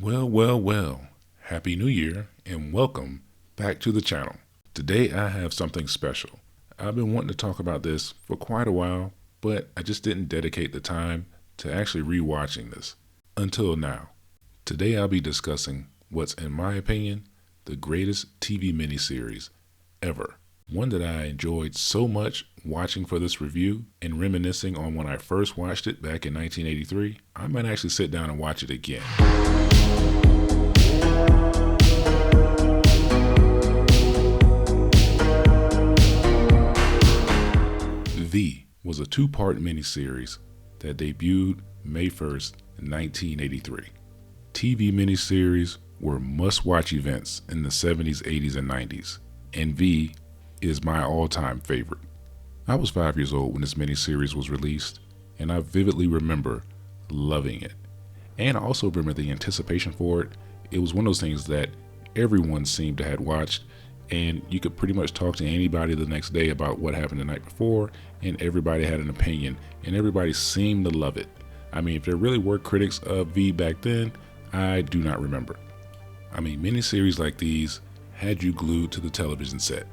Well. Happy New Year and welcome back to the channel. Today I have something special. I've been wanting to talk about this for quite a while, but I just didn't dedicate the time to actually rewatching this until now. Today I'll be discussing what's, in my opinion, the greatest TV miniseries ever. One that I enjoyed so much watching for this review and reminiscing on when I first watched it back in 1983, I might actually sit down and watch it again. V was a two-part miniseries that debuted May 1st, 1983. TV miniseries were must-watch events in the 70s, 80s, and 90s, and V is my all-time favorite. I was 5 years old when this miniseries was released, and I vividly remember loving it. And I also remember the anticipation for it. It was one of those things that everyone seemed to have watched, and you could pretty much talk to anybody the next day about what happened the night before, and everybody had an opinion, and everybody seemed to love it. I mean, if there really were critics of V back then, I do not remember. I mean, miniseries like these had you glued to the television set.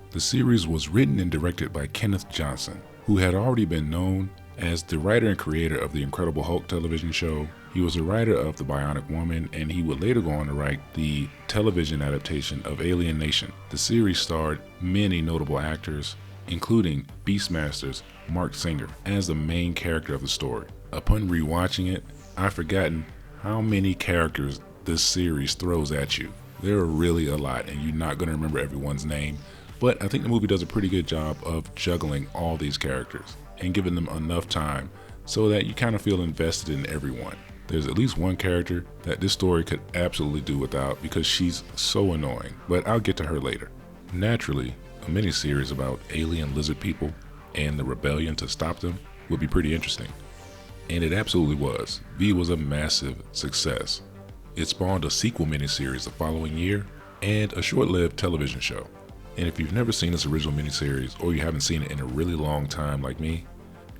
The series was written and directed by Kenneth Johnson, who had already been known as the writer and creator of the Incredible Hulk television show. He was a writer of The Bionic Woman, and he would later go on to write the television adaptation of Alien Nation. The series starred many notable actors, including Beastmaster's Mark Singer as the main character of the story. Upon rewatching it, I've forgotten how many characters this series throws at you. There are really a lot, and you're not going to remember everyone's name, but I think the movie does a pretty good job of juggling all these characters and giving them enough time so that you kind of feel invested in everyone. There's at least one character that this story could absolutely do without because she's so annoying, but I'll get to her later. Naturally, a miniseries about alien lizard people and the rebellion to stop them would be pretty interesting. And it absolutely was. V was a massive success. It spawned a sequel miniseries the following year and a short-lived television show. And if you've never seen this original miniseries, or you haven't seen it in a really long time like me,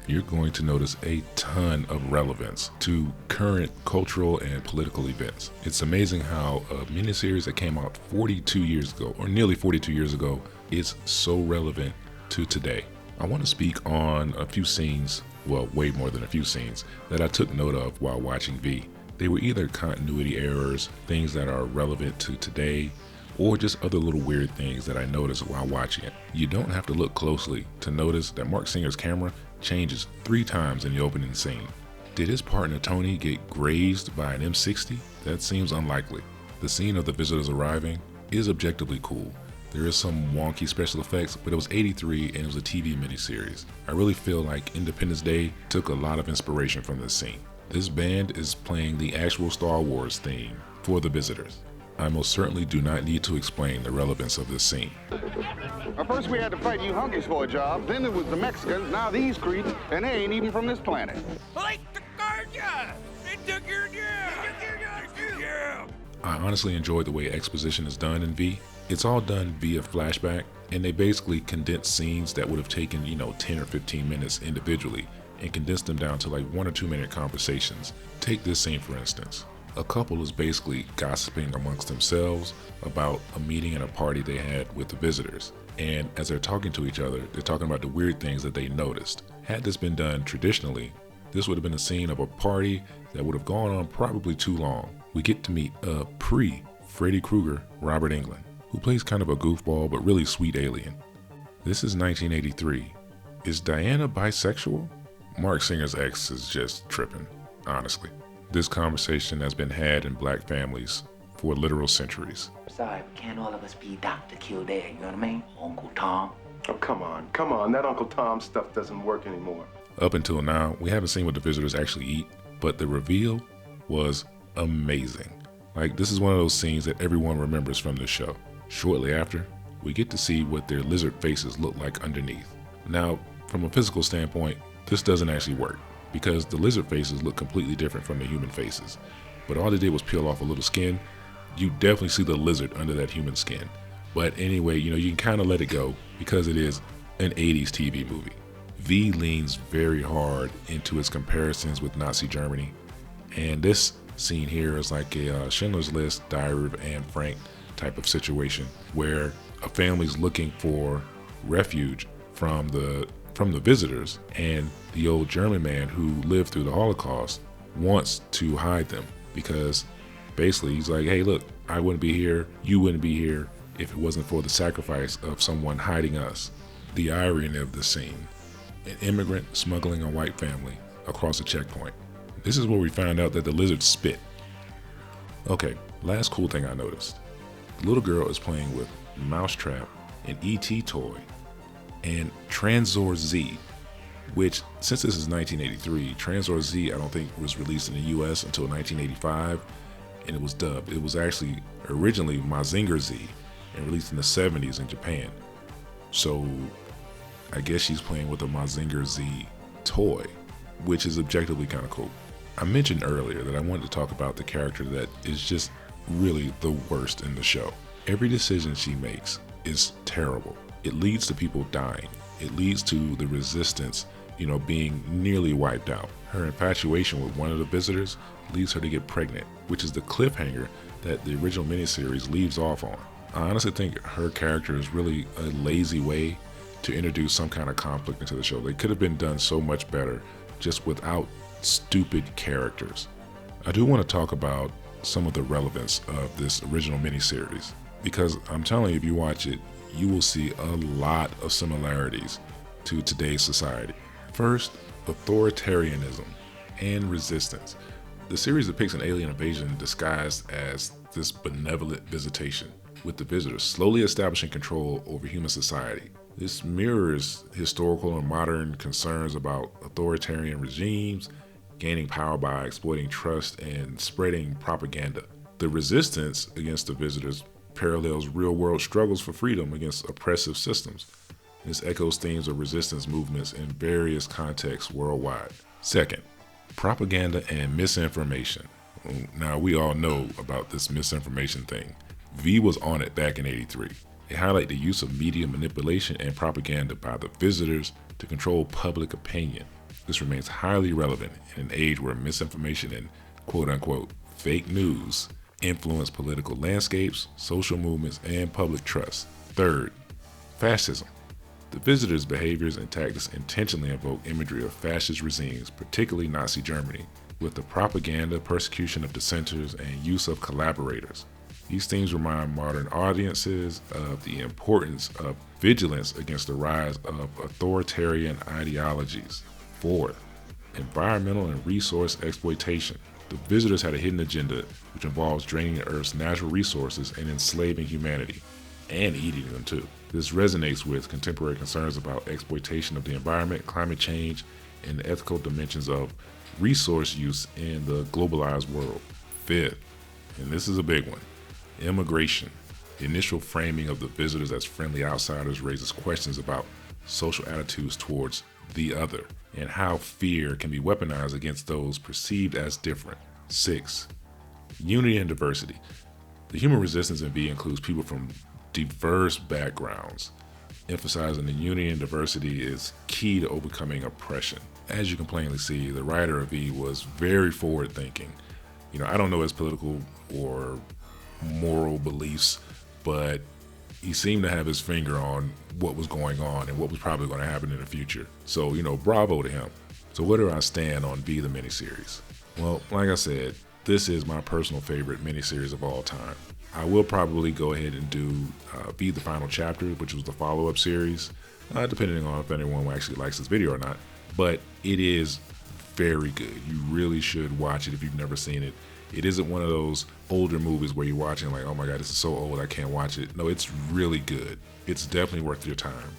you're going to notice a ton of relevance to current cultural and political events. It's amazing how a miniseries that came out 42 years ago, or nearly 42 years ago, is so relevant to today. I want to speak on a few scenes, well, way more than a few scenes, that I took note of while watching V. They were either continuity errors, things that are relevant to today, or just other little weird things that I noticed while watching it. You don't have to look closely to notice that Mark Singer's camera changes 3 times in the opening scene. Did his partner Tony get grazed by an M60? That seems unlikely. The scene of the visitors arriving is objectively cool. There is some wonky special effects, but it was 83 and it was a TV miniseries. I really feel like Independence Day took a lot of inspiration from this scene. This band is playing the actual Star Wars theme for the visitors. I most certainly do not need to explain the relevance of this scene. First we had to fight you hunkies for a job, then it was the Mexicans, now these creeps, and they ain't even from this planet. Well, they took our job! They took your job! I honestly enjoyed the way exposition is done in V. It's all done via flashback, and they basically condense scenes that would have taken, 10 or 15 minutes individually, and condense them down to like 1 or 2 minute conversations. Take this scene for instance. A couple is basically gossiping amongst themselves about a meeting and a party they had with the visitors. And as they're talking to each other, they're talking about the weird things that they noticed. Had this been done traditionally, this would have been a scene of a party that would have gone on probably too long. We get to meet a pre-Freddy Krueger Robert Englund, who plays kind of a goofball but really sweet alien. This is 1983. Is Diana bisexual? Mark Singer's ex is just tripping, honestly. This conversation has been had in black families for literal centuries. Sorry, but can't all of us be Dr. Kildare, you know what I mean? Uncle Tom. Oh, come on. That Uncle Tom stuff doesn't work anymore. Up until now, we haven't seen what the visitors actually eat, but the reveal was amazing. Like, this is one of those scenes that everyone remembers from the show. Shortly after, we get to see what their lizard faces look like underneath. Now, from a physical standpoint, this doesn't actually work, because the lizard faces look completely different from the human faces. But all they did was peel off a little skin. You definitely see the lizard under that human skin. But anyway, you can kind of let it go because it is an 80s TV movie. V leans very hard into its comparisons with Nazi Germany. And this scene here is like a Schindler's List, Diary of Anne Frank type of situation where a family's looking for refuge from the visitors, and the old German man who lived through the Holocaust wants to hide them because basically he's like, hey, look, I wouldn't be here, you wouldn't be here if it wasn't for the sacrifice of someone hiding us. The irony of this scene: an immigrant smuggling a white family across a checkpoint. This is where we find out that the lizard spit. Okay, last cool thing I noticed. The little girl is playing with Mousetrap, an E.T. toy, and Transor Z, which, since this is 1983, Transor Z I don't think was released in the US until 1985, and it was dubbed. It was actually originally Mazinger Z and released in the 70s in Japan. So I guess she's playing with a Mazinger Z toy, which is objectively kind of cool. I mentioned earlier that I wanted to talk about the character that is just really the worst in the show. Every decision she makes is terrible. It leads to people dying. It leads to the resistance, being nearly wiped out. Her infatuation with one of the visitors leads her to get pregnant, which is the cliffhanger that the original miniseries leaves off on. I honestly think her character is really a lazy way to introduce some kind of conflict into the show. They could have been done so much better just without stupid characters. I do want to talk about some of the relevance of this original miniseries, because I'm telling you, if you watch it, you will see a lot of similarities to today's society. First, authoritarianism and resistance. The series depicts an alien invasion disguised as this benevolent visitation, with the visitors slowly establishing control over human society. This mirrors historical and modern concerns about authoritarian regimes, gaining power by exploiting trust and spreading propaganda. The resistance against the visitors parallels real-world struggles for freedom against oppressive systems. This echoes themes of resistance movements in various contexts worldwide. Second, propaganda and misinformation. Now, we all know about this misinformation thing. V was on it back in '83. They highlight the use of media manipulation and propaganda by the visitors to control public opinion. This remains highly relevant in an age where misinformation and quote-unquote fake news influence political landscapes, social movements, and public trust. Third, fascism. The visitors' behaviors and tactics intentionally invoke imagery of fascist regimes, particularly Nazi Germany, with the propaganda, persecution of dissenters, and use of collaborators. These themes remind modern audiences of the importance of vigilance against the rise of authoritarian ideologies. Fourth, environmental and resource exploitation. The visitors had a hidden agenda which involves draining the Earth's natural resources and enslaving humanity, and eating them too. This resonates with contemporary concerns about exploitation of the environment, climate change, and the ethical dimensions of resource use in the globalized world. Fifth, and this is a big one, immigration. The initial framing of the visitors as friendly outsiders raises questions about social attitudes towards the other and how fear can be weaponized against those perceived as different. 6. Unity and diversity. The human resistance in V includes people from diverse backgrounds. Emphasizing the unity and diversity is key to overcoming oppression. As you can plainly see, the writer of V was very forward-thinking. I don't know his political or moral beliefs, but he seemed to have his finger on what was going on and what was probably going to happen in the future. So, bravo to him. So where do I stand on V the miniseries? Well, like I said, this is my personal favorite miniseries of all time. I will probably go ahead and do V the Final Chapter, which was the follow-up series, depending on if anyone actually likes this video or not. But it is very good. You really should watch it if you've never seen it. It isn't one of those older movies where you're watching like, oh my God, this is so old, I can't watch it. No, it's really good. It's definitely worth your time.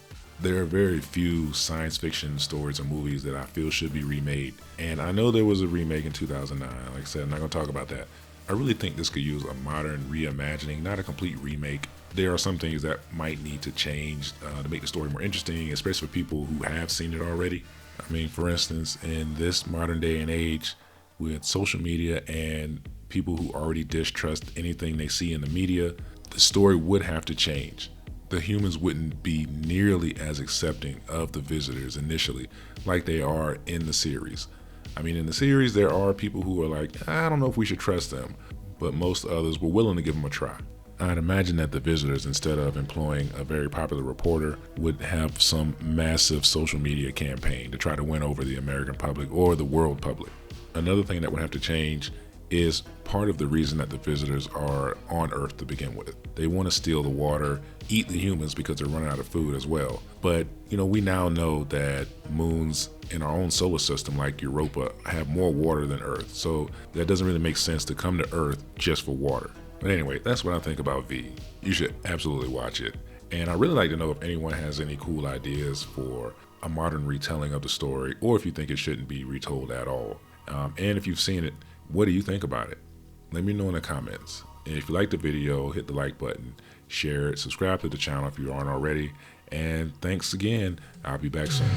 There are very few science fiction stories or movies that I feel should be remade. And I know there was a remake in 2009. Like I said, I'm not going to talk about that. I really think this could use a modern reimagining, not a complete remake. There are some things that might need to change to make the story more interesting, especially for people who have seen it already. I mean, for instance, in this modern day and age, with social media and people who already distrust anything they see in the media, the story would have to change. The humans wouldn't be nearly as accepting of the visitors initially like they are in the series. I mean, in the series, there are people who are like, I don't know if we should trust them, but most others were willing to give them a try. I'd imagine that the visitors, instead of employing a very popular reporter, would have some massive social media campaign to try to win over the American public or the world public. Another thing that would have to change is part of the reason that the visitors are on Earth to begin with. They want to steal the water, eat the humans because they're running out of food as well. But, we now know that moons in our own solar system, like Europa, have more water than Earth. So that doesn't really make sense to come to Earth just for water. But anyway, that's what I think about V. You should absolutely watch it. And I'd really like to know if anyone has any cool ideas for a modern retelling of the story, or if you think it shouldn't be retold at all. And if you've seen it, what do you think about it? Let me know in the comments. And if you like the video, hit the like button, share it, subscribe to the channel if you aren't already. And thanks again. I'll be back soon.